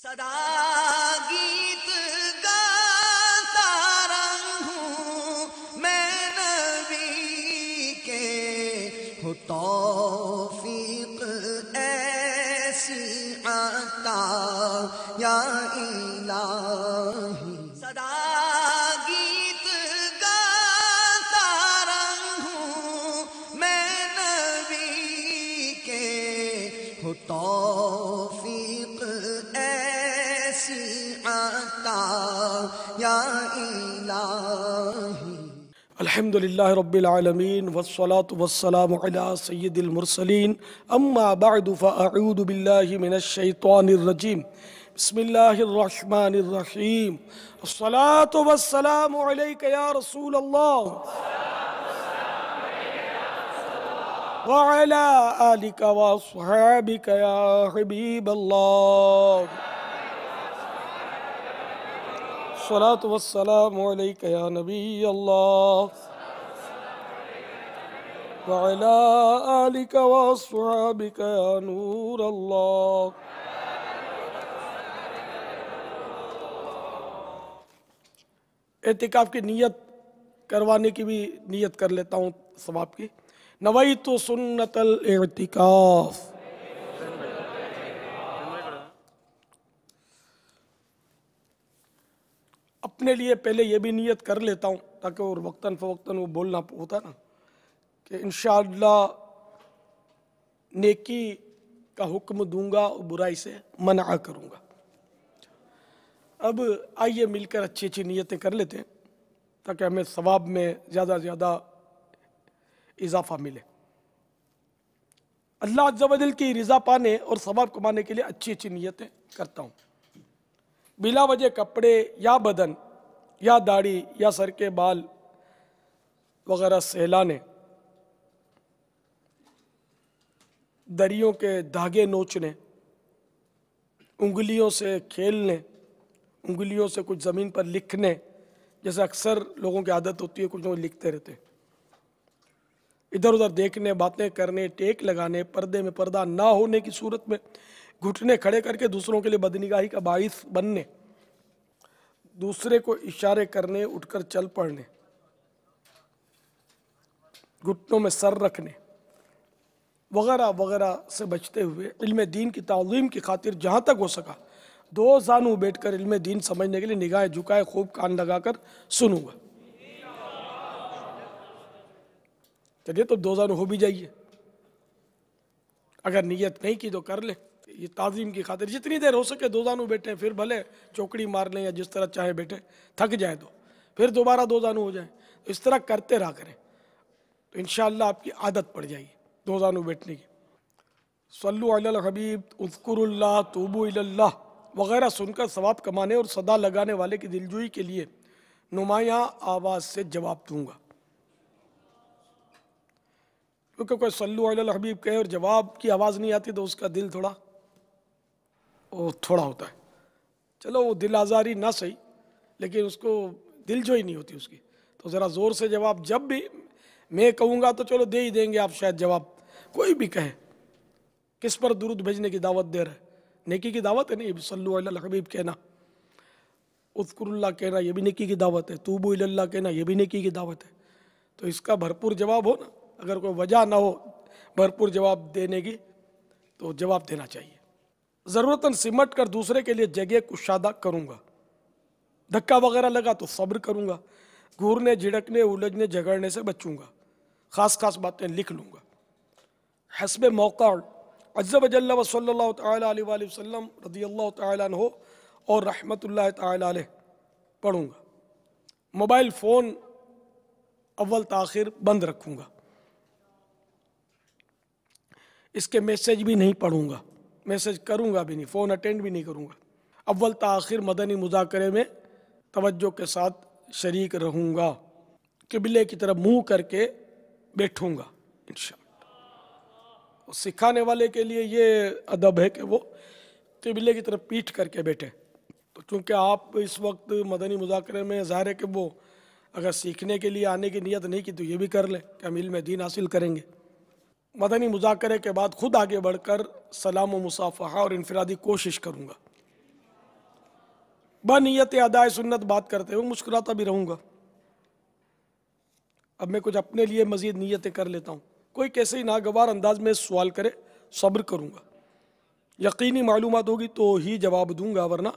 सदा गीत गाता रहूं मैं नबी के, हो तौफीक ऐसी आता या इलाही। सदा गीत गाता रहूं मैं नबी के, हो तौफीक ऐसी आता या इलाही। अल्हम्दुलिल्लाह रब्बिल आलमीन वस्सलातु वस्सलामु अला सय्यिदिल मुरसलीन अम्मा बअदु फ़अऊज़ु बिल्लाहि मिनश शैतानिर रजीम बिस्मिल्लाहिर रहमानिर रहीम अस्सलातु वस्सलामु अलैका या रसूल अल्लाह व अला आलिका व अस्हाबिका या हबीब अल्लाह। अस्सलातु वस्सलामु अलैका या नबी अल्लाह व अला आलिका व अस्हाबिका या नूर अल्लाह। एतिकाफ की नियत करवाने की भी नियत कर लेता हूँ सवाब की। नवैतु सुन्नतल एतिकाफ। अपने लिए पहले ये भी नियत कर लेता हूँ ताकि और वक्तन फ़वक्तन वो बोलना होता ना कि इंशाअल्लाह नेकी का हुक्म दूंगा और बुराई से मना करूँगा। अब आइए मिलकर अच्छी अच्छी नियतें कर लेते हैं ताकि हमें सवाब में ज़्यादा से ज़्यादा इजाफा मिले। अल्लाह अज़्ज़ा वजल की रज़ा पाने और सवाब कमाने के लिए अच्छी अच्छी नियतें करता हूँ। बिला वजह कपड़े या बदन या दाढ़ी या सर के बाल वगैरह सहलाने, दरियों के धागे नोचने, उंगलियों से खेलने, उंगलियों से कुछ ज़मीन पर लिखने, जैसे अक्सर लोगों की आदत होती है कुछ लोग लिखते रहते हैं, इधर उधर देखने, बातें करने, टेक लगाने, पर्दे में पर्दा ना होने की सूरत में घुटने खड़े करके दूसरों के लिए बदनिगाही का बाइस बनने, दूसरे को इशारे करने, उठकर चल पड़ने, घुटनों में सर रखने वगैरह वगैरह से बचते हुए इल्म दीन की ताज़ीम की खातिर जहाँ तक हो सका दो जानू बैठकर इल्म दीन समझने के लिए निगाहें झुकाए खूब कान लगाकर सुनूंगा। चलिए तो दो जानू हो भी जाइए, अगर नियत नहीं की तो कर ले। ये ताज़ीम की खातिर जितनी देर हो सके दो जानू बैठे, फिर भले चौकड़ी मार लें या जिस तरह चाहे बैठे, थक जाए तो फिर दोबारा दो जानू हो जाए। तो इस तरह करते रहा करें तो इंशाअल्लाह आपकी आदत पड़ जाएगी दो जानू बैठने की। सल्लु अलल हबीब उज़्कुरुल्लाह तूबू इलल्लाह वगैरह सुनकर सवाब कमाने और सदा लगाने वाले की दिलजोई के लिए नुमायाँ आवाज़ से जवाब दूंगा। क्योंकि कोई सल्लु अलल हबीब कहे और जवाब की आवाज़ नहीं आती तो उसका दिल थोड़ा होता है। चलो वो दिल आज़ारी ना सही, लेकिन उसको दिल जो ही नहीं होती उसकी, तो ज़रा ज़ोर से जवाब जब भी मैं कहूँगा तो चलो दे ही देंगे आप शायद जवाब। कोई भी कहे किस पर दुरूद भेजने की दावत दे रहा है, नेकी की दावत है। नहीं, सल्लु अलल हबीब कहना, उज़्कुरुल्लाह कहना ये भी नेकी की दावत है, तूबू इलल्लाह कहना ये भी नेकी की दावत है। तो इसका भरपूर जवाब हो ना, अगर कोई वजह ना हो भरपूर जवाब देने की तो जवाब देना चाहिए। ज़रूरतन सिमट कर दूसरे के लिए जगह कुशादा करूँगा, धक्का वगैरह लगा तो सब्र करूँगा, घूरने झिड़कने उलझने झगड़ने से बचूँगा, ख़ास ख़ास बातें लिख लूँगा। हस्बे मौका अज़्ज़ा व जल्ल व सल्लल्लाहु तआला अलैहि वसल्लम रज़ियल्लाहु तआला अन्हु और रहमतुल्लाहि तआला अलैह पढ़ूँगा। मोबाइल फ़ोन अव्वल ताखिर बंद रखूँगा, इसके मैसेज भी नहीं पढ़ूँगा, मैसेज करूँगा भी नहीं, फ़ोन अटेंड भी नहीं करूँगा। अव्वल ताखिर मदनी मुज़ाकरे में तवज्जो के साथ शरीक रहूँगा, किबले की तरफ मुँह करके बैठूँगा इंशाअल्लाह। सिखाने वाले के लिए ये अदब है कि वो किबले की तरफ पीठ करके बैठे। तो चूँकि आप इस वक्त मदनी मुज़ाकरे में ज़ाहिर है कि वो अगर सीखने के लिए आने की नीयत नहीं की तो ये भी कर लें कि हम इल्म दीन हासिल करेंगे। मदनी मुज़ाकरे के बाद खुद आगे बढ़कर सलाम व मुसाफ़हा और इनफरादी कोशिश करूँगा। बनियत अदाए सुन्नत बात करते हुए मुस्कुराता भी रहूँगा। अब मैं कुछ अपने लिए मज़ीद नीयतें कर लेता हूँ। कोई कैसे ही नागवार अंदाज में सवाल करे, सब्र करूँगा। यकीनी मालूमात होगी तो ही जवाब दूंगा, वरना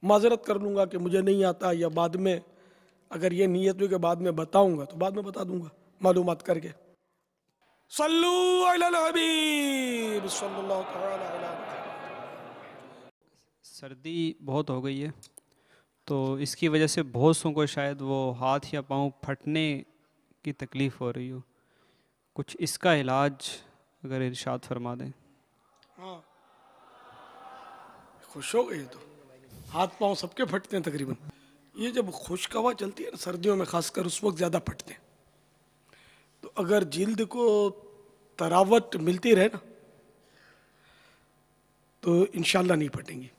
माजरत कर लूँगा कि मुझे नहीं आता, या बाद में अगर ये नीयत हुई कि बाद में बताऊँगा तो बाद में बता दूँगा मालूमात करके। सल्लू अलल हबीब सल्लल्लाहु तआला अलैहि वसल्लम। सर्दी बहुत हो गई है तो इसकी वजह से बहुत सौ को शायद वो हाथ या पाँव फटने की तकलीफ़ हो रही हो, कुछ इसका इलाज अगर इरशाद फरमा दें। हाँ, खुश हो गए तो हाथ पांव सबके फटते हैं तकरीबन। ये जब खुश्क हवा चलती है ना सर्दियों में खासकर, उस वक्त ज़्यादा फटते हैं। तो अगर जिल्द को तरावट मिलती रहे ना तो इंशाल्लाह नहीं फटेंगी।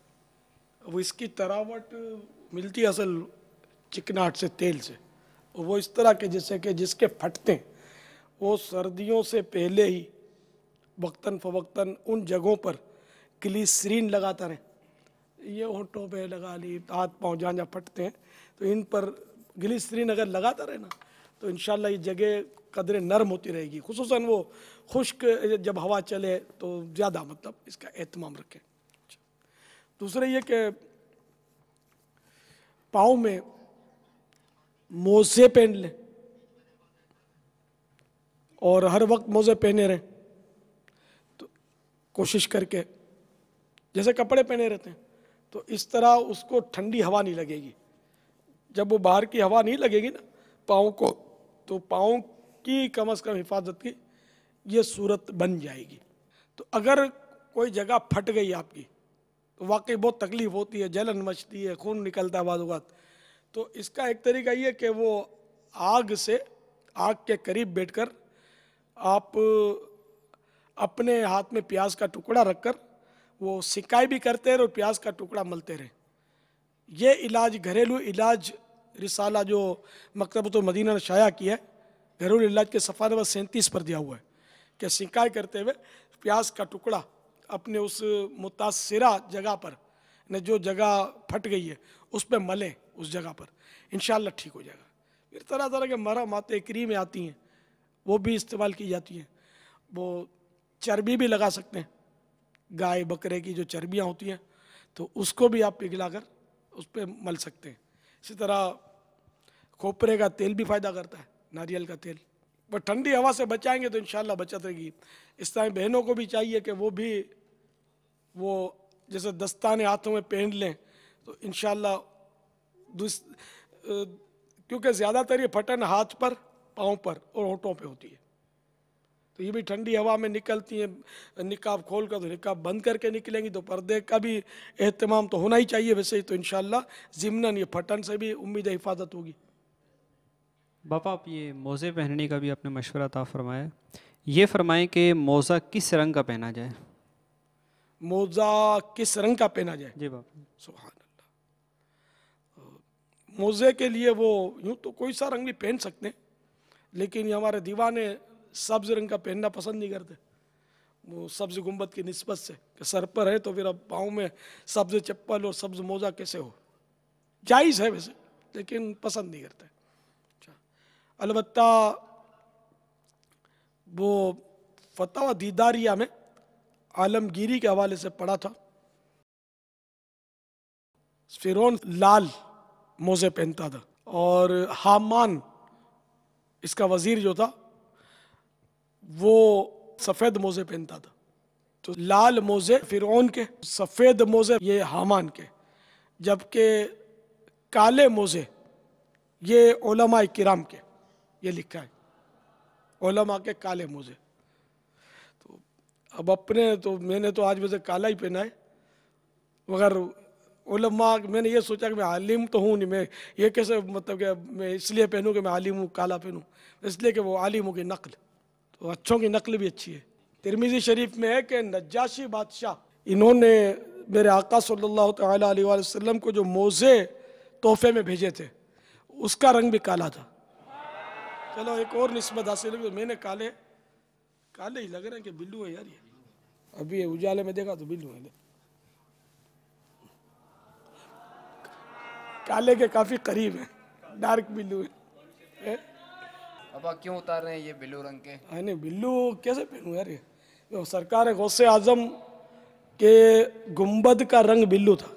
वो इसकी तरावट मिलती है असल चिकनाहट से, तेल से, वो इस तरह के जैसे कि जिसके फटते हैं वो सर्दियों से पहले ही वक्तन फवक्तन उन जगहों पर ग्लिसरीन लगाता रहे। ये होंठों पे लगा ली, हाथ पाँव जहाँ जहाँ फटते हैं तो इन पर ग्लिसरीन अगर लगाता रहे ना तो इंशाल्लाह ये जगह कदरे नरम होती रहेगी। खुसूसन वो खुश्क जब हवा चले तो ज़्यादा मतलब इसका एहतमाम रखें। दूसरा ये कि पाँव में मोजे पहन लें और हर वक्त मोजे पहने रहें। तो कोशिश करके जैसे कपड़े पहने रहते हैं तो इस तरह उसको ठंडी हवा नहीं लगेगी। जब वो बाहर की हवा नहीं लगेगी ना पाँव को, तो पाँव की कम से कम हिफाजत की ये सूरत बन जाएगी। तो अगर कोई जगह फट गई आपकी तो वाकई बहुत तकलीफ होती है, जलन मचती है, खून निकलता है बाद वक़्त। तो इसका एक तरीका ये कि वो आग के करीब बैठकर आप अपने हाथ में प्याज का टुकड़ा रखकर वो सिकाई भी करते रहे और प्याज का टुकड़ा मलते रहे। ये इलाज, घरेलू इलाज, रिसाला जो मकतबतुल मदीना ने शाया किया है, घरेलू इलाज के सफ़ा नंबर 37 पर दिया हुआ है कि सिकाई करते हुए प्याज का टुकड़ा अपने उस मुतासिरा जगह पर ने जो जगह फट गई है उस पर मलें, उस जगह पर इंशाअल्लाह ठीक हो जाएगा। फिर तरह तरह के मरहम आते, क्रीमें आती हैं, वो भी इस्तेमाल की जाती हैं। वो चर्बी भी लगा सकते हैं, गाय बकरे की जो चर्बियाँ होती हैं तो उसको भी आप पिघला कर उस पर मल सकते हैं। इसी तरह खोपरे का तेल भी फ़ायदा करता है, नारियल का तेल। पर ठंडी हवा से बचाएंगे तो इंशाअल्लाह बचत रहेगी। इस तरह बहनों को भी चाहिए कि वो भी वो जैसे दस्ताने हाथों में पहन लें तो इंशाअल्लाह क्योंकि ज़्यादातर ये फटन हाथ पर, पाँव पर और होठों पे होती है। तो ये भी ठंडी हवा में निकलती हैं, निकाब खोल कर तो निकाब बंद करके निकलेंगी तो पर्दे का भी एहतमाम तो होना ही चाहिए। वैसे ही तो इंशाअल्लाह ज़िम्नन ये फटन से भी उम्मीद हिफाजत होगी। बापा आप ये मोज़े पहनने का भी आपने मशवरा अता फरमाया, ये फरमाएं कि मोज़ा किस रंग का पहना जाए। मोज़ा किस रंग का पहना जाए? जी बापा। सुभान अल्लाह। मोज़े के लिए वो यूँ तो कोई सा रंग भी पहन सकते हैं, लेकिन ये हमारे दीवाने सब्ज़ रंग का पहनना पसंद नहीं करते। वो सब्ज़ गुंबद की निस्बत से कि सर पर है तो फिर अब पाँव में सब्ज़ चप्पल और सब्ज़ मोज़ा कैसे हो। जायज़ है वैसे, लेकिन पसंद नहीं करते। अलबत्ता वो फतवा दीदारिया में आलमगीरी के हवाले से पढ़ा था, फिरौन लाल मोज़े पहनता था और हामान इसका वजीर जो था वो सफ़ेद मोज़े पहनता था। तो लाल मोज़े फिरौन के, सफ़ेद मोज़े ये हामान के, जबकि काले मोज़े ये उलमा किराम के, ये लिखा है उलमा के काले मोज़े। तो अब अपने तो मैंने तो आज वैसे काला ही पहना है, मगर उलमा मैंने ये सोचा कि मैं आलिम तो हूँ नहीं, मैं ये कैसे मतलब कि मैं इसलिए पहनूँ कि मैं आलिम हूँ काला पहनूँ, इसलिए कि वो आलिमों की नकल, तो अच्छों की नकल भी अच्छी है। तिरमिज़ी शरीफ में है कि नज्जाशी बादशाह इन्होंने मेरे आका सल्लल्लाहु तआला अलैहि वसल्लम को जो मोज़े तोहफे में भेजे थे उसका रंग भी काला था। चलो एक और निस्बत हासिल हुई, मैंने काले ही लग रहे हैं कि बिल्लू है यार ये, अभी उजाले में देखा तो बिल्लू है। काले के काफी करीब है, डार्क बिल्लू है। अब आप क्यों उतार रहे हैं ये ब्लू रंग के? नहीं बिल्लू कैसे पहनूं यार, ये तो सरकार गौसे आजम के गुंबद का रंग बिल्लू था,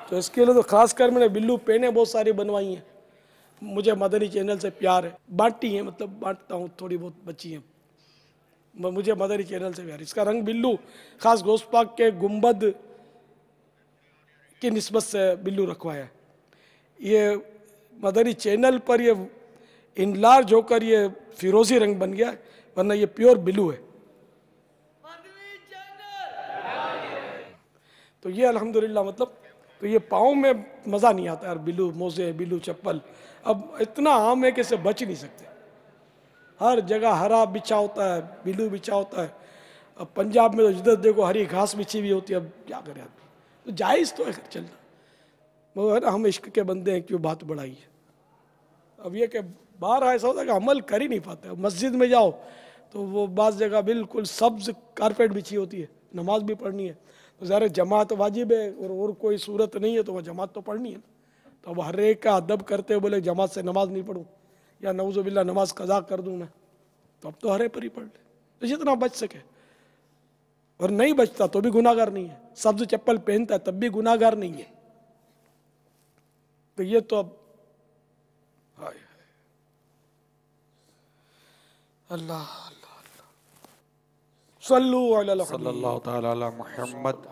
तो इसके लिए तो खास कर मैंने बिल्लू पहने बहुत सारी बनवाई हैं। मुझे मदनी चैनल से प्यार है, बांटी है, मतलब बांटता हूँ, थोड़ी बहुत बची हैं, मुझे मदनी चैनल से प्यार। इसका रंग बिल्लू खास गौस पाक के गुंबद की निस्बत से बिल्लू रखवाया है। ये मदनी चैनल पर ये इनलार्ज होकर ये फिरोजी रंग बन गया है, वरना ये प्योर बिल्लू है। तो ये अल्हम्दुलिल्लाह, मतलब तो ये पाँव में मज़ा नहीं आता यार, बिल्लू मोजे बिल्लू चप्पल अब इतना आम है कि इसे बच नहीं सकते। हर जगह हरा बिछा होता है, बिल्लू बिछा होता है। अब पंजाब में तो जिधर देखो हरी घास बिछी हुई होती है, अब क्या करें आदमी, तो जायज़ तो है चलना, मगर हम इश्क के बंदे हैं, क्यों बात बढ़ाई है। अब ये कि बाहर ऐसा होता है कि अमल कर ही नहीं पाते। मस्जिद में जाओ तो वो बाज़ जगह बिल्कुल सब्ज कारपेट बिछी होती है, नमाज भी पढ़नी है, तो ज़रा जमात वाजिब है और कोई सूरत नहीं है तो वह जमात तो पढ़नी है ना। तो अब हर एक का अदब करते हुए बोले जमात से नमाज नहीं पढ़ूँ या नऊज़ुबिल्लाह नमाज कज़ा कर दूँ मैं, तो अब तो हरे पर ही पढ़ ले, तो जितना बच सके। और नहीं बचता तो भी गुनाहगार नहीं है, सब्ज चप्पल पहनता है तब भी गुनाहगार नहीं है। तो ये तो अब हाय अल्लाह सल्लल्लाहु तआला अला मुहम्मद।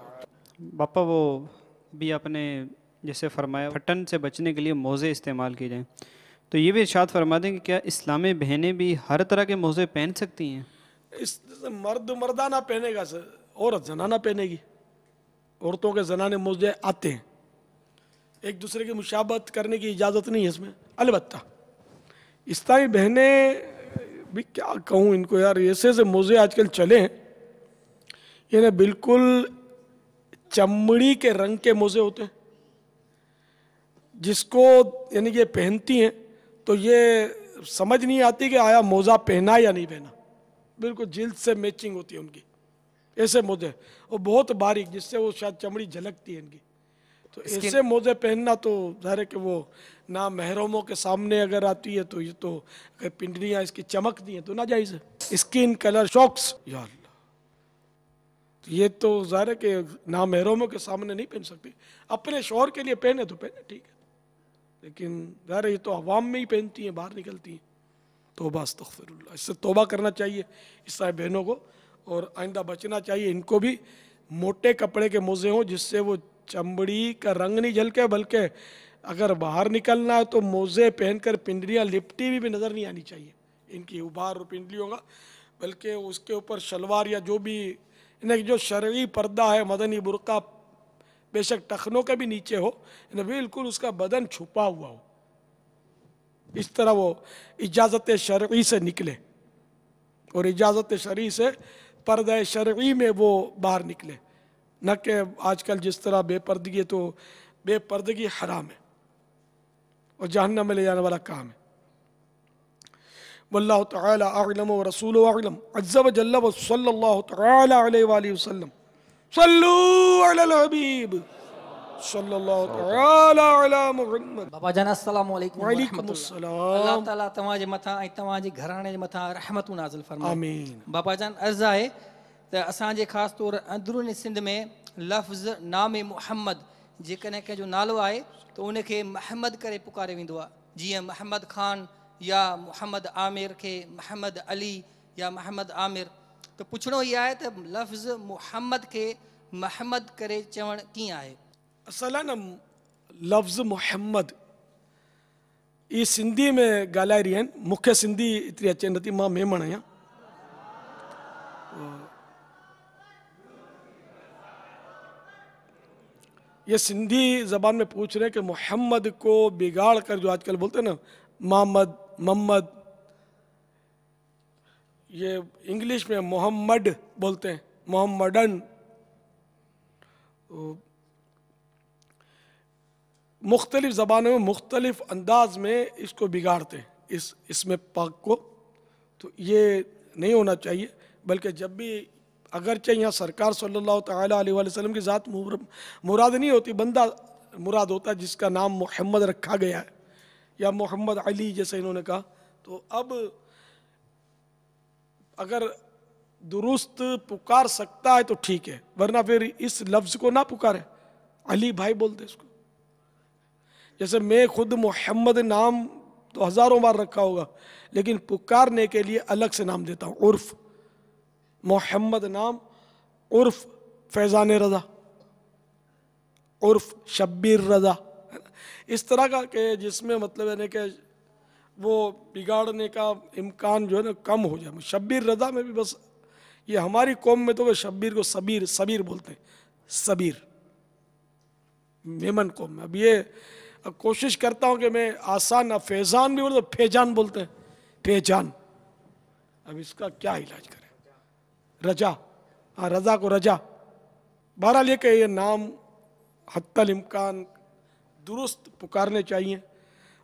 बापा वो भी आपने जैसे फरमाया फटन से बचने के लिए मोज़े इस्तेमाल किए जाएं, तो ये भी इरशाद फरमा दें कि क्या इस्लामी बहनें भी हर तरह के मोज़े पहन सकती हैं? इस मर्द मर्दाना पहनेगा सर, औरत जनाना पहनेगी। औरतों के जनाने मोज़े आते हैं, एक दूसरे की मुशाबत करने की इजाज़त नहीं है इसमें। अलबत्ता इस्लामी बहनें भी क्या कहूँ इनको यार, ऐसे से मोज़े आजकल चले हैं, ये ना बिल्कुल चमड़ी के रंग के मोज़े होते हैं, जिसको यानी कि पहनती हैं तो ये समझ नहीं आती कि आया मोज़ा पहना या नहीं पहना, बिल्कुल जिल्द से मैचिंग होती है उनकी, ऐसे मोज़े, और बहुत बारीक जिससे वो शायद चमड़ी झलकती है इनकी। तो ऐसे मोज़े पहनना तो ज़ाहिर है कि वो ना महरमों के सामने अगर आती है तो ये तो अगर पिंडलियाँ इसकी चमकती हैं तो ना जायज़ है। स्किन कलर शॉक्स, या अल्लाह, तो ये तो ज़ाहिर है कि ना महरमों के सामने नहीं पहन सकती। अपने शौहर के लिए पहने तो पहने, ठीक है, लेकिन ज़ाहिर है ये तो अवाम में ही पहनती हैं, बाहर निकलती हैं। तौबा अस्तग़फिरुल्लाह, इससे तौबा करना चाहिए ईसाई बहनों को, और आइंदा बचना चाहिए। इनको भी मोटे कपड़े के मोज़े हों जिससे वो चमड़ी का रंग नहीं झलके, बल्कि अगर बाहर निकलना है तो मोज़े पहनकर पिंडलियाँ लिपटी भी नज़र नहीं आनी चाहिए इनकी उभार और पिंडलियों का, बल्कि उसके ऊपर शलवार या जो भी इन्हें जो शरई पर्दा है, मदनी बुर्का, बेशक टखनों के भी नीचे हो, इन्हें बिल्कुल उसका बदन छुपा हुआ हो, इस तरह वो इजाज़त शरई से निकले, और इजाज़त शरई से पर्दा शरई में वो बाहर निकले, न कि आजकल जिस तरह बेपर्दगी, तो बेपर्दगी हराम है और जहन्नम में ले जाने वाला काम है। वल्लाहु तआला अअलम व रसूलुहु अअलम अज़्ज़ा व जल्ला व सल्लल्लाहु तआला अलैहि व आलिहि वसल्लम। सल्लू अलल हबीब सल्लल्लाहु तआला अला मुहम्मद। बाबा जान अस्सलामु अलैकुम व वालेकुम रहमतुल्लाह। अस्सलाम। अल्लाह ताला तव्हांजे मथां ऐं तव्हांजे घराणे जे मथां रहमतूं नाज़िल फरमाए। आमीन। बाबा जान अर्ज़ु आहे त असांजे ख़ासि तौर अंदरूनी सिंध में लफ़्ज़ नाम मुहम्मद जेकॾहिं कंहिंजो नालो आहे त उनखे महमद करे पुकारे वेंदो आहे, जीअं महमद ख़ान या मोहम्मद आमिर खे महमद अली या महमद आमिर। त पुछणो ई आहे त लफ़्ज़ मुहम्मद खे महमद करे चवणु कीअं आहे? असल है न लफ्ज़ मोहम्मद ये सिंधी में ॻाल्हाए रही आहिनि, मूंखे सिंधी एतिरी अचे नथी, मां मेमण आहियां। ये सिंधी ज़बान में पूछ रहे हैं कि मोहम्मद को बिगाड़ कर जो आजकल बोलते हैं ना मोहम्मद मोहम्मद, ये इंग्लिश में मोहम्मद बोलते हैं, मोहम्मदन। मुख्तलिफ ज़बानों में मुख्तलिफ अंदाज में इसको बिगाड़ते हैं, इसमें पाक को। तो ये नहीं होना चाहिए, बल्कि जब भी अगरचे यहाँ सरकार सल्लल्लाहु तआला अलैहि वसल्लम की ज़ात मुराद नहीं होती, बंदा मुराद होता है जिसका नाम मोहम्मद रखा गया है, या मोहम्मद अली जैसे इन्होंने कहा। तो अब अगर दुरुस्त पुकार सकता है तो ठीक है, वरना फिर इस लफ्ज को ना पुकारे, अली भाई बोलते इसको। जैसे मैं खुद मोहम्मद नाम तो हजारों बार रखा होगा, लेकिन पुकारने के लिए अलग से नाम देता हूँ, उर्फ मोहम्मद नाम, उर्फ फैजान रजा, उर्फ शब्बीर रजा, इस तरह का कि जिसमें मतलब है कि वो बिगाड़ने का इम्कान जो है ना कम हो जाए। शब्बीर रजा में भी बस ये हमारी कौम में तो वो शब्बीर को सबीर सबीर बोलते हैं, सबीर मेमन कौम में। अब ये अब कोशिश करता हूँ कि मैं आसान, अब फैजान भी बोलते, फैजान बोलते हैं, फैजान। अब इसका क्या इलाज करें? रजा, हाँ रजा को रजा। बहरहाल ये कि ये नाम हत्तल इम्कान दुरुस्त पुकारने चाहिए।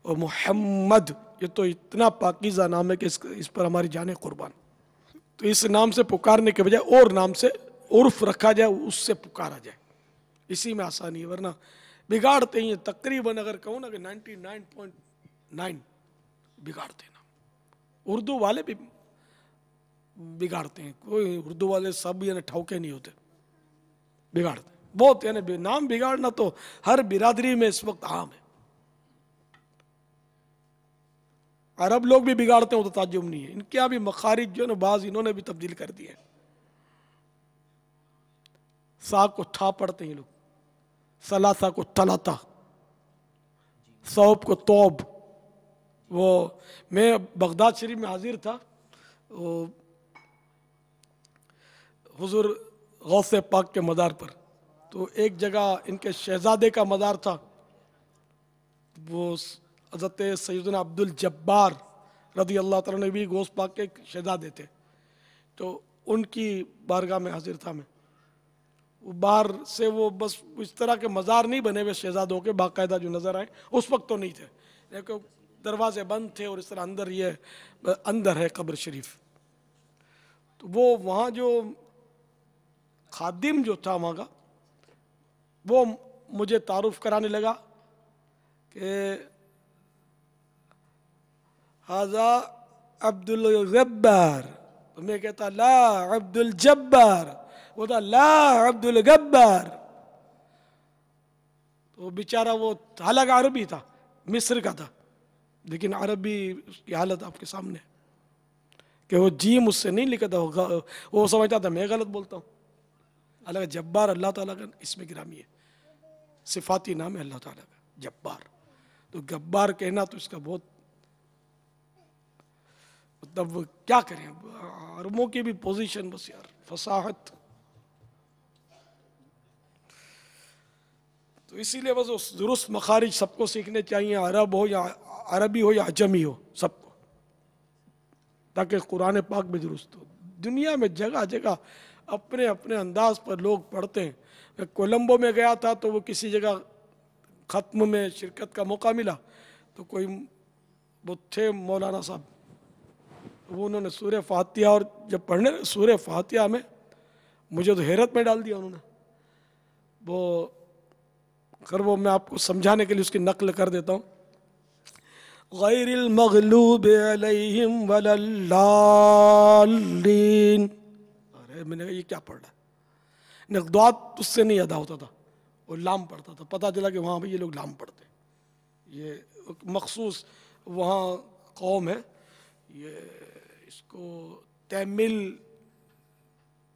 और मोहम्मद ये तो इतना पाकीज़ा नाम है कि इस पर हमारी जाने कुर्बान। तो इस नाम से पुकारने के बजाय और नाम से उर्फ रखा जाए, उससे पुकारा जाए, इसी में आसानी है। वरना बिगाड़ते ही तकरीबन अगर कहूँ ना कि 99.9 बिगाड़ते नाम। उर्दू वाले भी बिगाड़ते हैं, कोई उर्दू वाले सब यानी ठौके नहीं होते, बिगाड़ते बहुत। यानी नाम बिगाड़ना तो हर बिरादरी में इस वक्त आम है। अरब लोग भी बिगाड़ते हो तो ताज्जुब नहीं है, इनके यहाँ भी मखारिज जो है ना बाज इन्होंने भी तब्दील कर दिए। सा को था पढ़ते हैं लोग, सलासा को तलाता, सौब को तौब। वो मैं बगदाद शरीफ में हाजिर था, हुजूर गौसे पाक के मज़ार पर। तो एक जगह इनके शहजादे का मज़ार था, वो हज़रत सैयदना अब्दुल जब्बार रज़ी अल्लाह तआला ने भी गौस पाक के शहजादे थे। तो उनकी बारगाह में हाजिर था मैं। बाहर से वो बस इस तरह के मज़ार नहीं बने हुए शहजादों के बाकायदा जो नज़र आए, उस वक्त तो नहीं थे, लेकिन दरवाजे बंद थे और इस तरह अंदर ये अंदर है कब्र शरीफ। तो वो वहाँ जो खादिम जो था वहाँ का, वो मुझे तारुफ कराने लगा कि हाजा अब्दुल गब्बार। तो मैं कहता ला अब्दुल जब्बार, वो था ला अब्दुल गब्बार। तो बेचारा वो हालांकि अरबी था, मिस्र का था, लेकिन अरबी उसकी हालत आपके सामने है कि वो जीम उससे नहीं लिखा था, वो समझता था मैं गलत बोलता हूँ। हालांकि जब्बार अल्लाह ताला का इसमें गिरामी है, सिफाती नाम है अल्लाह ताला का जब्बार। तो गब्बार कहना तो इसका बहुत मतलब क्या करें, अरबों की भी पोजीशन बस यार फसाहत। तो इसीलिए बस उस दुरुस्त मखारिज सबको सीखने चाहिए, अरब हो या अरबी हो या अजमी हो, सबको, ताकि कुरान पाक भी दुरुस्त हो। दुनिया में जगह जगह अपने अपने अंदाज पर लोग पढ़ते हैं। मैं कोलंबो में गया था तो वो किसी जगह ख़त्म में शिरकत का मौका मिला, तो कोई वो थे मौलाना साहब, वो उन्होंने सूरह फातिहा, और जब पढ़ने सूरह फातिहा में मुझे तो हैरत में डाल दिया उन्होंने। वो खैर वो मैं आपको समझाने के लिए उसकी नकल कर देता हूँ। गैरिल मग़लूब अलैहिम वलल्लालीन। अरे मैंने कहा ये क्या पढ़ रहा है, नक़दात उससे नहीं अदा होता था, वो लाम पढ़ता था। पता चला कि वहाँ भी ये लोग लाम पढ़ते, ये मखसूस वहाँ कौम है, ये इसको तमिल,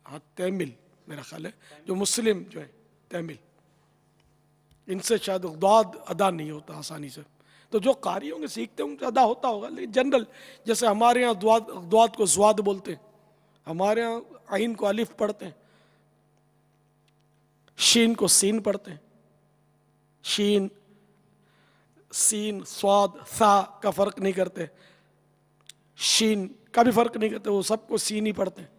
हाँ तमिल मेरा ख्याल है, जो मुस्लिम जो है तमिल, इनसे शायद दाद अदा नहीं होता आसानी से। तो जो कारी होंगे सीखते होंगे अदा होता होगा, लेकिन जनरल जैसे हमारे यहाँ द्वाद को ज़्वाद बोलते हैं, हमारे यहाँ आइन को अलिफ पढ़ते हैं, शीन को सीन पढ़ते हैं, शीन सीन स्वाद सा का फ़र्क नहीं करते, शीन का भी फ़र्क नहीं करते, वो सबको सीन ही पढ़ते हैं।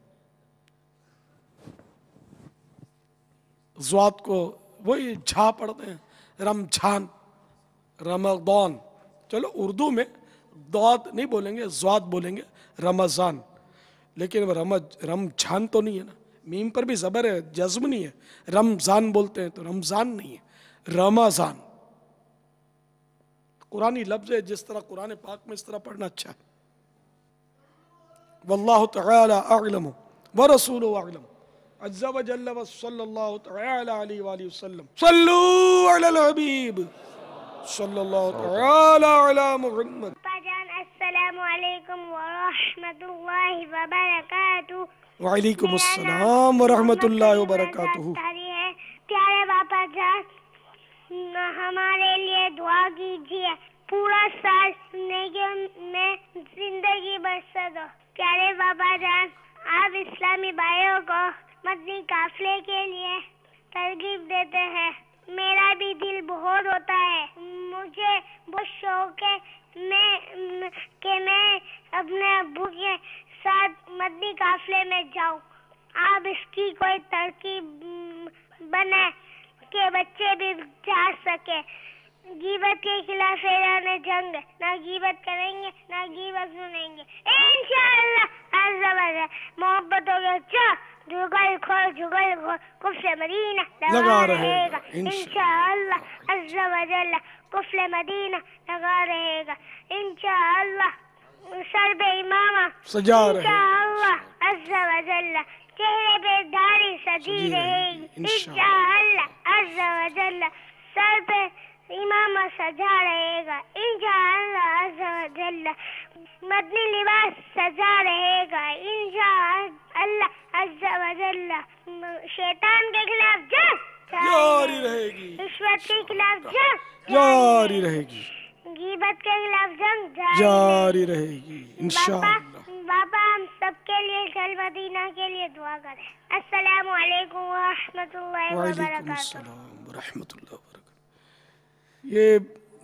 ज़्वाद को वही झा पढ़ते हैं, रमझान रमज़ान। चलो उर्दू में दाद नहीं बोलेंगे, ज़्वाद बोलेंगे, रमज़ान, लेकिन वो रमझान तो नहीं है ना, मीम पर भी ज़बर है, जज्म नहीं है। रमज़ान बोलते हैं तो रमज़ान नहीं है, रमज़ान कुरानी लफ्ज़ है, जिस तरह कुरान पाक में इस तरह पढ़ना अच्छा है। वल्लाहु तआला अअलम व रसूलुहु अअलम अज़्ज़ा व जल्ल व सल्लल्लाहु तआला अलैहि व सल्लम सल्लू अलल हबीब सल्लल्लाहु तआला अला मुहम्मद। अस्सलामु अलैकुम व रहमतुल्लाहि व बरकातुहू। वालेकुम अस्सलाम व रहमतुल्लाहि व बरकातुहू। प्यारे बाबा जान, हमारे लिए दुआ कीजिए, पूरा साल नेकी में जिंदगी बसर दो। प्यारे बाबा जान, आप इस्लामी भाइयों को मदनी काफिले के लिए तरगीब देते हैं। मेरा भी दिल बहुत होता है, मुझे बहुत शौक है मैं अपने अब्बू के साथ मदनी काफिले में जाऊं। आप इसकी कोई तरकीब बने के बच्चे भी जा सके। गीबत के खिलाफ ऐलान जंग, ना गीबत करेंगे ना गीबत सुनेंगे इंशाअल्लाह। अज़्ज़ा वजल मोहब्बतों के जुगल खो कुफ्र मदीना लगा रहेगा इंशाअल्लाह। अज़्ज़ा वजल कुफ्र मदीना लगा रहेगा इंशाअल्लाह। सर पे इमामा सजा रहेगा इंशाअल्लाह। अज़्ज़ा वजल चेहरे पे दाढ़ी सजी रहेगी इंशाअल्लाह। अज़्ज़ा वजल सर पे इमामा सजा रहेगा इंशाअल्लाह। अज़्ज़ा वजल मदनी लिबास सजा रहेगा इंशाअल्लाह। अज़्ज़ा वजल शैतान के खिलाफ जंग जारी रहेगी, रिश्वत के खिलाफ जंग जारी रहेगी, गीबत के खिलाफ जंग जारी रहेगी इंशाअल्लाह। बाबा हम सबके लिए कल मदीना के लिए दुआ करें। अस्सलामु अलैकुम व रहमतुल्लाहि व वालेकुम बरकातुहू। अस्सलाम व रहमतुल्लाहि व बरकातुहू। ये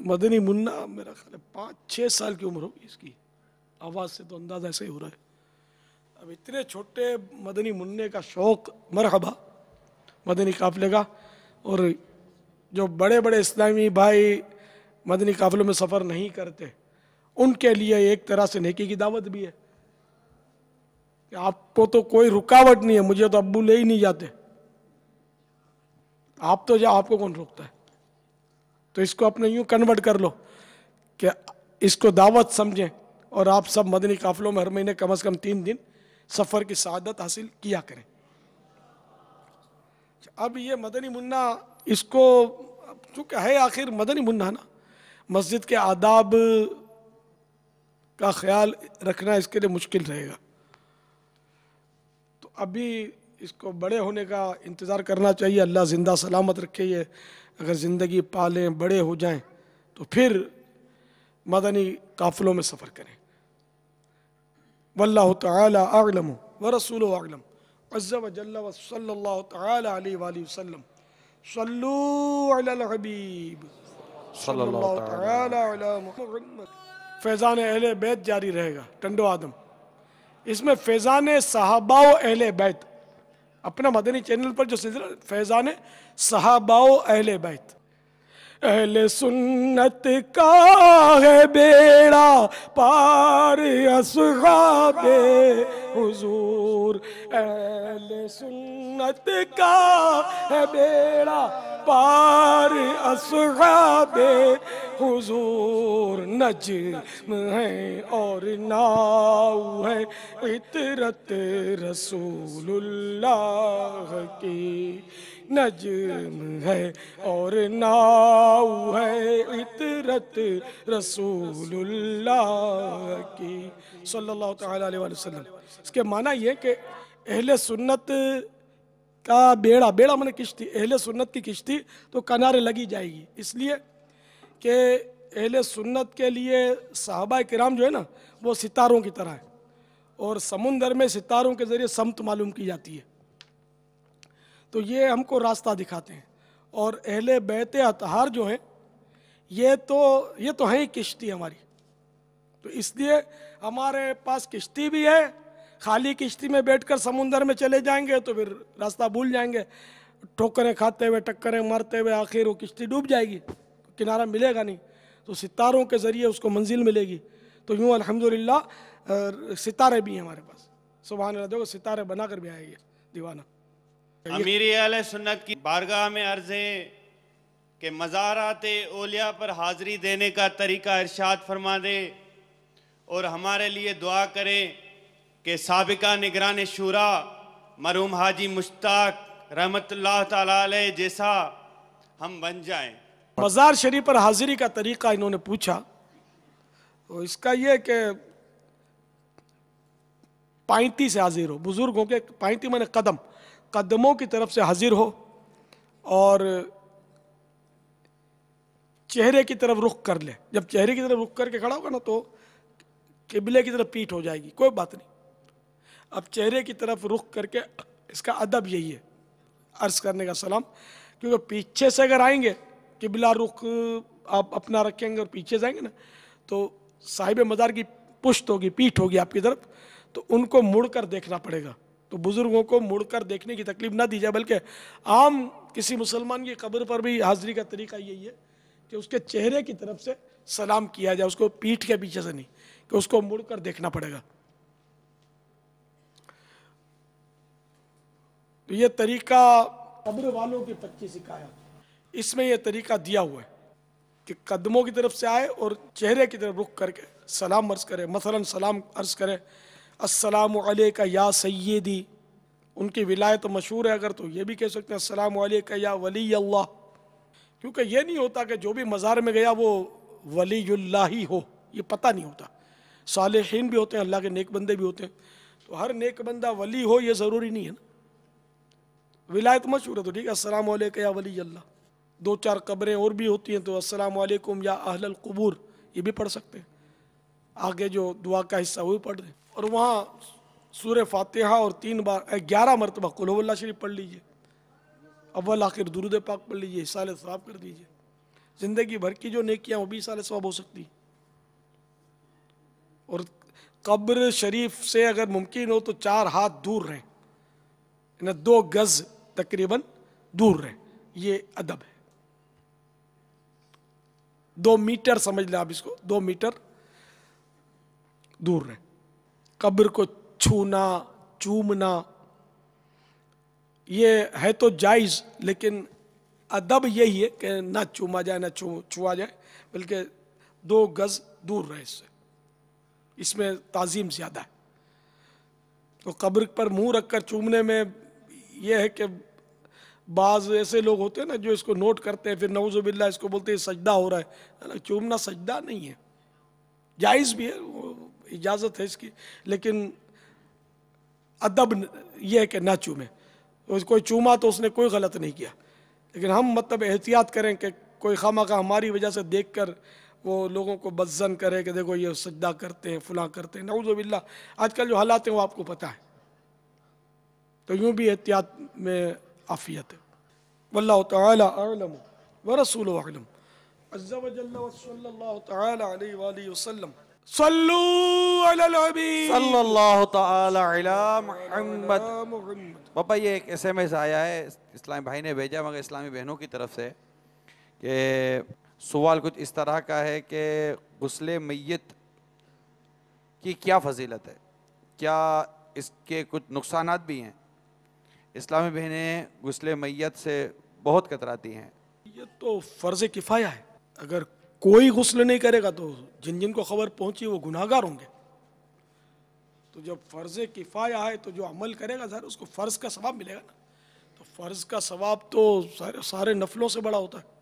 मदनी मुन्ना मेरा ख्याल है 5-6 साल की उम्र होगी इसकी, आवाज़ से तो अंदाज़ा ऐसे ही हो रहा है। अब इतने छोटे मदनी मुन्ने का शौक़, मरहबा मदनी काफ़िले का। और जो बड़े बड़े इस्लामी भाई मदनी काफ़िलों में सफ़र नहीं करते, उनके लिए एक तरह से नेकी की दावत भी है कि आपको तो कोई रुकावट नहीं है, मुझे तो अब्बू ले ही नहीं जाते, आप तो जाओ, आपको कौन रोकता है। तो इसको अपने यूं कन्वर्ट कर लो कि इसको दावत समझें और आप सब मदनी काफ़िलों में हर महीने कम से कम 3 दिन सफ़र की सआदत हासिल किया करें। अब ये मदनी मुन्ना, इसको चूँकि है आखिर मदनी मुन्ना ना, मस्जिद के आदाब का ख्याल रखना इसके लिए मुश्किल रहेगा। तो अभी इसको बड़े होने का इंतज़ार करना चाहिए। अल्लाह ज़िंदा सलामत रखे, ये अगर ज़िंदगी पालें, बड़े हो जाएं, तो फिर मदनी काफ़िलों में सफ़र करें। वल्लाहु तआला अअलम व रसूलुहु अअलम अज़्ज़ा व जल्ल व सल्लल्लाहु तआला अलैहि व सल्लम सल्लू अलल हबीब सल्लल्लाहु तआला अला मुहम्मद। फैज़ान अहले बैत जारी रहेगा, टंडो आदम। इसमें फैज़ान सहाबा व अहले बैत, अपना मदनी चैनल पर जो सिलसिला फैज़ान सहाबा व अहले बैत। अहले सुन्नत का है बेड़ा पार असहाबे हुजूर, अहले सुन्नत का है बेड़ा पार असहाबे हुजूर। नज्म है और नाव है इतरत रसूलुल्लाह की, नज्म है और नाव है इतरत रसूलुल्लाह की सल्लल्लाहु तआला अलैहि वसल्लम। इसके माना ये कि अहले सुन्नत का बेड़ा, बेड़ा माने किश्ती, अहले सुन्नत की किश्ती तो किनारे लगी जाएगी, इसलिए कि अहले सुन्नत के लिए सहाबा किराम जो है ना, वो सितारों की तरह है और समुंदर में सितारों के ज़रिए समत मालूम की जाती है। तो ये हमको रास्ता दिखाते हैं। और अहले बैत अतहार जो हैं, ये तो हैं ही किश्ती हमारी। तो इसलिए हमारे पास किश्ती भी है, खाली किश्ती में बैठकर समुंदर में चले जाएंगे तो फिर रास्ता भूल जाएंगे, ठोकरें खाते हुए, टक्करें मारते हुए आखिर वो किश्ती डूब जाएगी, किनारा मिलेगा नहीं। तो सितारों के ज़रिए उसको मंजिल मिलेगी। तो यूँ अल्हम्दुलिल्लाह सितारे भी हैं हमारे पास, सुभान अल्लाह। देखो सितारे बना कर भी आएंगे दीवाना। अमीर अहले सुन्नत की बारगाह में अर्ज़ है کہ مزارات اولیاء پر حاضری دینے کا طریقہ ارشاد فرما دے، اور ہمارے لیے دعا کریں کہ سابقہ نگران شورا مرحوم حاجی مشتاق رحمت اللہ تعالیٰ علیہ جیسا ہم بن جائیں۔ مزار شریف پر حاضری کا طریقہ انہوں نے پوچھا، تو اس کا یہ کہ پائنتی سے حاضر ہو، بزرگوں کے پائنتی میں نے قدموں کی طرف سے حاضر ہو، اور چہرے کی طرف رخ کر لے۔ جب چہرے کی طرف رخ کر کے کھڑا ہوگا نا تو قبلے کی طرف پیٹھ ہو جائے گی، کوئی بات نہیں۔ اب چہرے کی طرف رخ کر کے، اس کا ادب یہی ہے عرض کرنے کا سلام، کیونکہ پیچھے سے اگر آئیں گے، قبلہ رخ آپ اپنا رکھیں گے اور پیچھے جائیں گے نا تو صاحب مزار کی پشت ہوگی، پیٹھ ہوگی آپ کی طرف، تو ان کو مڑ کر دیکھنا پڑے گا۔ تو بزرگوں کو مڑ کر دیکھنے کی تکلیف نہ دی جائے، بلکہ عام کسی مسلمان کی قبر پر بھی حاضری کا طریقہ یہی ہے کہ اس کے چہرے کی طرف سے سلام کیا جائے، اس کو پیٹھ کے پیچھے سے نہیں، کہ اس کو مڑ کر دیکھنا پڑے گا۔ تو یہ طریقہ قبر والوں کی 25 سکھایا، اس میں یہ طریقہ دیا ہوا ہے کہ قدموں کی طرف سے آئے اور چہرے کی طرف رخ کر کے سلام عرض کرے۔ مثلا سلام عرض کرے السلام علیکہ یا سیدی، ان کی ولایت مشہور ہے، اگر تو یہ بھی کہہ سکتے ہیں السلام علیکہ یا ولی اللہ، کیونکہ یہ نہیں ہوتا کہ جو بھی مزار میں گیا وہ ولی اللہ ہی ہو، یہ پتہ نہیں ہوتا۔ صالحین بھی ہوتے ہیں، اللہ کے نیک بندے بھی ہوتے ہیں، تو ہر نیک بندہ ولی ہو یہ ضروری نہیں ہے نا۔ ولایت مشہور ہے تو ٹھیک ہے، السلام علیکہ یا ولی اللہ۔ 2-4 قبریں اور بھی ہوتی ہیں تو السلام علیکم یا اہل القبور، یہ بھی پڑھ سکتے ہیں۔ آگے جو دعا کا حصہ وہ بھی پڑھ دیں، اور وہاں سورہ فاتحہ اور 11 مرتبہ قل هو اللہ شریف پڑھ لیجئے، اول آخر درود پاک پڑھ لیجئے، ایصال ثواب کر دیجئے۔ زندگی بھر کی جو نیکیاں وہ بھی ایصال ثواب ہو سکتی ہیں۔ اور قبر شریف سے اگر ممکن ہو تو 4 ہاتھ دور رہیں، یعنی 2 گز تقریباً دور رہیں، یہ ادب ہے۔ 2 میٹر سمجھ لیں آپ اس کو، 2 میٹر دور رہیں۔ قبر کو چھونا چومنا یہ ہے تو جائز، لیکن ادب یہی ہے کہ نہ چوما جائے نہ چھوا جائے، بلکہ 2 گز دور رہے اس سے، اس میں تعظیم زیادہ ہے۔ تو قبر پر منہ رکھ کر چومنے میں یہ ہے کہ بعض ایسے لوگ ہوتے ہیں نا جو اس کو نوٹ کرتے ہیں، پھر نعوذ باللہ اس کو بولتے ہیں سجدہ ہو رہا ہے۔ چومنا سجدہ نہیں ہے، جائز بھی ہے، اجازت ہے اس کی، لیکن ادب یہ ہے کہ نہ چومیں۔ کوئی چوما تو اس نے کوئی غلط نہیں کیا، لیکن ہم مطلب احتیاط کریں کہ کوئی خواہ ہماری وجہ سے دیکھ کر وہ لوگوں کو بدظن کرے کہ دیکھو یہ سجدہ کرتے ہیں، فلاں کرتے ہیں، نعوذ باللہ آج کل جو حالات ہیں وہ آپ کو پتہ ہے۔ تو یوں بھی احتیاط میں عافیت ہے۔ واللہ تعالی اعلم ورسولہ اعلم عز وجل وصلی اللہ تعالی علیہ وآلہ وسلم۔ صلو علی الحبیب صلی اللہ تعالی علی محمد۔ بابا یہ ایک SMS آیا ہے، اسلامی بھائی نے بھیجا مگر اسلامی بہنوں کی طرف سے، کہ سوال کچھ اس طرح کا ہے کہ غسل میت کی کیا فضیلت ہے، کیا اس کے کچھ نقصانات بھی ہیں؟ اسلامی بہنیں غسل میت سے بہت کتراتی ہیں۔ یہ تو فرض کفایہ ہے، اگر کوئی غسل نہیں کرے گا تو جن جن کو خبر پہنچی وہ گناہگار ہوں گے۔ تو جب فرض کفایہ ہے تو جو عمل کرے گا ظاہر اس کو فرض کا ثواب ملے گا نا۔ تو فرض کا ثواب تو سارے نفلوں سے بڑا ہوتا ہے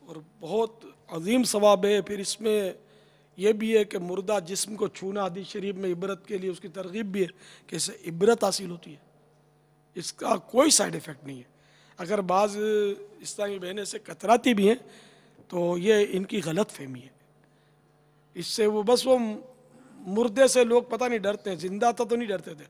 اور بہت عظیم ثواب ہے۔ پھر اس میں یہ بھی ہے کہ مردہ جسم کو چھونا حدیث شریف میں عبرت کے لیے اس کی ترغیب بھی ہے کہ اس سے عبرت حاصل ہوتی ہے، اس کا کوئی سائیڈ ایفیکٹ نہیں ہے۔ اگر بعض اسلامی بہنیں سے کتراتی بھی ہیں تو یہ ان کی غلط فہمی ہے، اس سے وہ بس وہ مردے سے لوگ پتہ نہیں ڈرتے ہیں، زندہ تھا تو نہیں ڈرتے تھے۔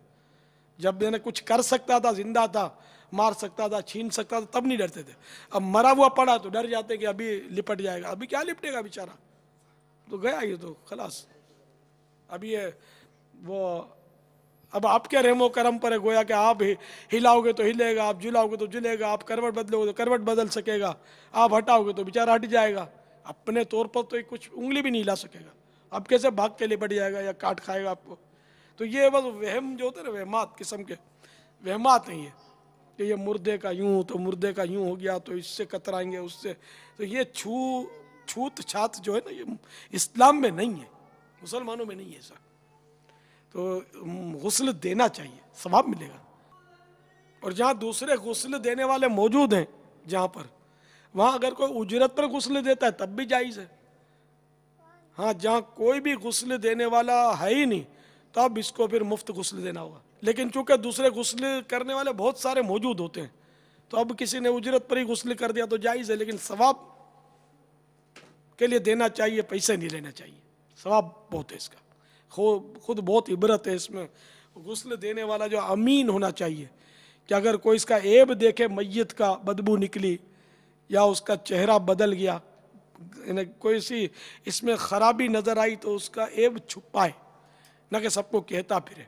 جب میں نے کچھ کر سکتا تھا، زندہ تھا، مار سکتا تھا، چھین سکتا تھا، تب نہیں ڈرتے تھے۔ اب مرا ہوا پڑا تو ڈر جاتے کہ ابھی لپٹ جائے گا۔ ابھی کیا لپٹے گا بیچارہ، تو گیا یہ تو خلاص۔ اب یہ وہ اب آپ کے رحم و کرم پر ہے، گویا کہ آپ ہلاؤ گے تو ہلے گا، آپ جلاؤ گے تو جلے گا، آپ کروٹ بدلو گے تو کروٹ بدل سکے گا، آپ ہٹاؤ گے تو بیچارہ ہٹ جائے گا۔ اپنے طور پر تو کچھ انگلی بھی نہیں ہلا سکے گا، اب کیسے بھاگ کے لپٹ جائے گا یا کاٹ کھائے گا آپ کو۔ تو یہ بس وہم جو ہوتے ہیں نا، وہمات قسم کے وہمات ہیں یہ۔ کہ یہ مردے کا یوں تو مردے کا یوں ہو گیا تو اس سے کترائیں گے اس سے، تو یہ چھوت چھات جو ہے نا یہ اسلام میں نہیں ہے، مسلمانوں میں نہیں ہے ایسا. تو غسل دینا چاہیے، ثواب ملے گا. اور جہاں دوسرے غسل دینے والے موجود ہیں جہاں پر، وہاں اگر کوئی اجرت پر غسل دیتا ہے تب بھی جائز ہے. ہاں جہاں کوئی بھی غسل دینے والا ہے ہی نہیں تب اس کو پھر مفت غسل دینا ہوگا. لیکن چونکہ دوسرے غسل کرنے والے بہت سارے موجود ہوتے ہیں تو اب کسی نے اجرت پر ہی غسل کر دیا تو جائز ہے، لیکن ثواب کے لیے دینا چاہیے، پیسے نہیں لینا چاہیے، ثواب بہت ہے اس کا، خود بہت عبرت ہے اس میں. غسل دینے والا جو امین ہونا چاہیے کہ اگر کوئی اس کا عیب دیکھے، میت کا بدبو نکلی یا اس کا چہرہ بدل گیا، کوئی سی اس میں خرابی نظر آئی تو اس کا عیب چھپائے، نہ کہ سب کو کہتا پھرے.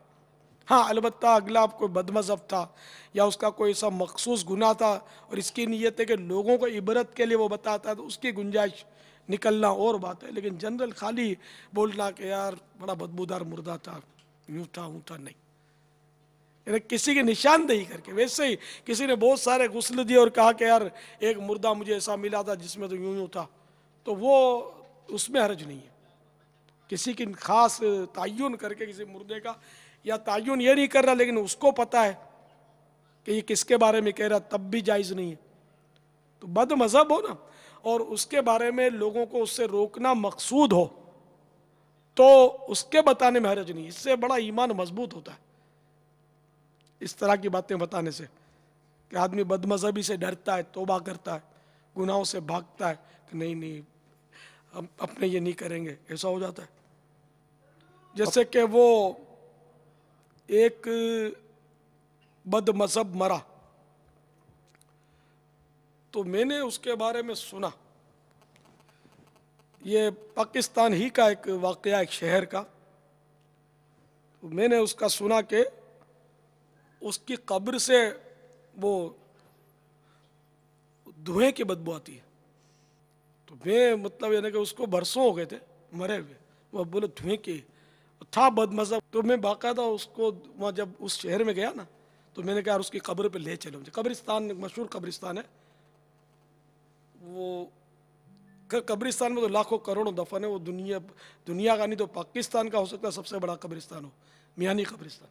ہاں البتہ اگلا کوئی بدمذہب تھا یا اس کا کوئی ایسا مخصوص گناہ تھا اور اس کی نیت ہے کہ لوگوں کو عبرت کے لیے وہ بتاتا ہے تو اس کی گنجائش نکلنا اور بات ہے. لیکن جنرل خالی بولنا کہ یار بڑا بدبودار مردہ تھا، یوں تھا اوں تھا، نہیں. یعنی کسی کی نشاندہی کر کے، ویسے ہی کسی نے بہت سارے غسل دیے اور کہا کہ یار ایک مردہ مجھے ایسا ملا تھا جس میں تو یوں یوں تھا، تو وہ اس میں حرج نہیں ہے. کسی کی خاص تعین کر کے کسی مردے کا، یا تعین یہ نہیں کر رہا لیکن اس کو پتا ہے کہ یہ کس کے بارے میں کہہ رہا، تب بھی جائز نہیں ہے. تو بد مذہب ہو نا اور اس کے بارے میں لوگوں کو اس سے روکنا مقصود ہو تو اس کے بتانے میں حرج نہیں. اس سے بڑا ایمان مضبوط ہوتا ہے اس طرح کی باتیں بتانے سے، کہ آدمی بد مذہبی سے ڈرتا ہے، توبہ کرتا ہے، گناہوں سے بھاگتا ہے کہ نہیں ہم اپنے یہ نہیں کریں گے، ایسا ہو جاتا ہے. جیسے کہ وہ ایک بد مذہب مرا تو میں نے اس کے بارے میں سنا، یہ پاکستان ہی کا ایک واقعہ، ایک شہر کا. تو میں نے اس کا سنا کہ اس کی قبر سے وہ دھوئیں کی بدبو آتی ہے. تو میں مطلب یعنی کہ اس کو برسوں ہو گئے تھے مرے ہوئے، وہ بولے دھوئیں کی تھا بد مذہب. تو میں باقاعدہ اس کو وہاں جب اس شہر میں گیا نا تو میں نے کہا اس کی قبر پہ لے چلو. قبرستان مشہور قبرستان ہے وہ، قبرستان میں تو لاکھوں کروڑوں دفن ہے. وہ دنیا کا نہیں تو پاکستان کا ہو سکتا ہے سب سے بڑا قبرستان ہو، میانی قبرستان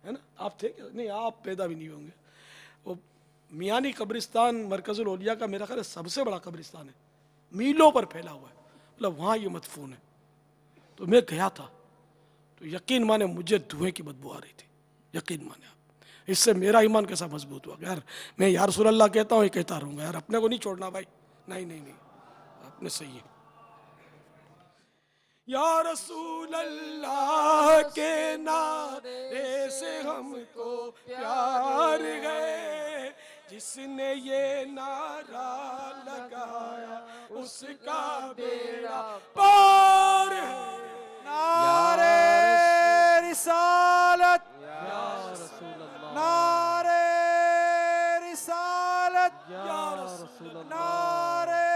ہے نا. آپ تھے کیا؟ نہیں آپ پیدا بھی نہیں ہوں گے. وہ میانی قبرستان مرکز الاولیاء کا میرا خیال ہے سب سے بڑا قبرستان ہے، میلوں پر پھیلا ہوا ہے، مطلب وہاں یہ مدفون ہے. تو میں گیا تھا تو یقین مانے مجھے دھوئیں کی بدبو آ رہی تھی، یقین مانے آپ. اس سے میرا ایمان کیسا مضبوط ہوا کہ یار میں یا رسول اللہ کہتا ہوں، یہ کہتا رہوں گا، یار اپنے کو نہیں چھوڑنا بھائی. نہیں آپ نے صحیح ہے. یا رسول اللہ کے نعرے سے ہم کو پیار ہے، جس نے یہ نعرہ لگایا اس کا بیڑا پار ہے. نعرے رسالت، نعرے رسالت، نعرے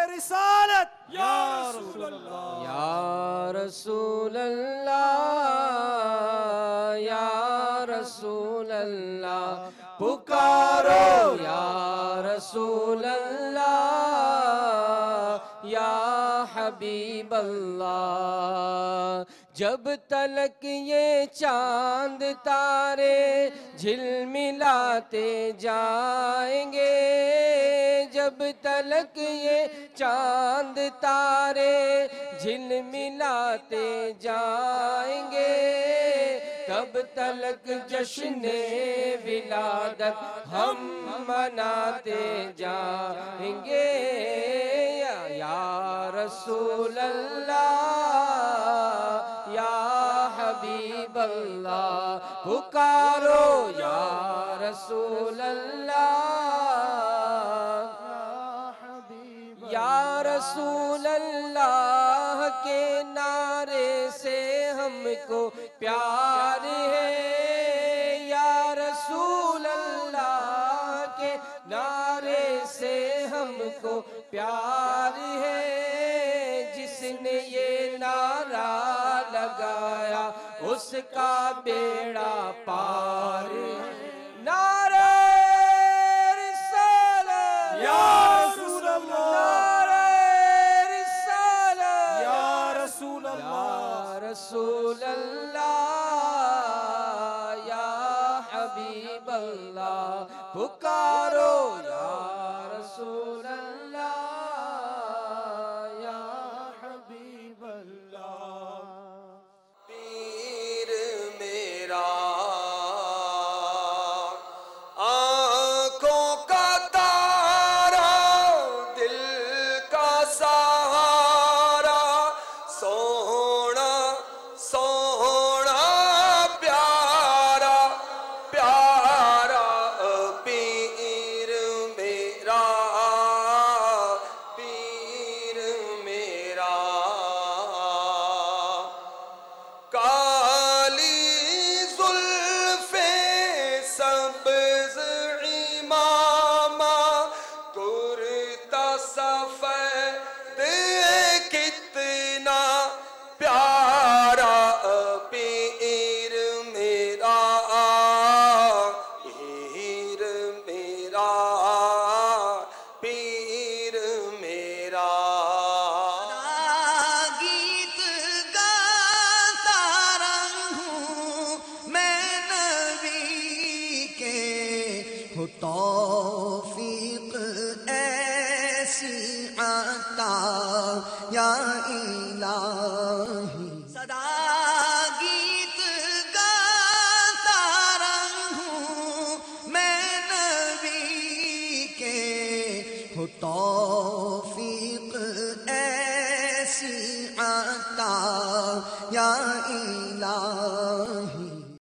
رسالت، یا رسول اللہ، یا رسول اللہ، یا رسول اللہ پکارو، یا رسول اللہ، یا حبیب اللہ. جب تلک یہ چاند تارے جھلملاتے جائیں گے، جب تلک یہ چاند تارے جھلملاتے جائیں گے، تب تلک جشن ولادت ہم مناتے جائیں گے. یا رسول اللہ، یا حبیب اللہ پکارو، یا رسول اللہ، یا رسول اللہ کے نعرے سے ہم کو پیار ہے، یا رسول اللہ کے نعرے سے ہم کو پیار ہے. جس نے یہ نعرہ لگایا اس کا بیڑا پار ہے. کا سفید ہے کتنا پیارا پیر میرا، پیر میرا، پیر میرا۔ گیت گاتا رہوں میں نبی کے، ہو توفیق ایسی عطا یا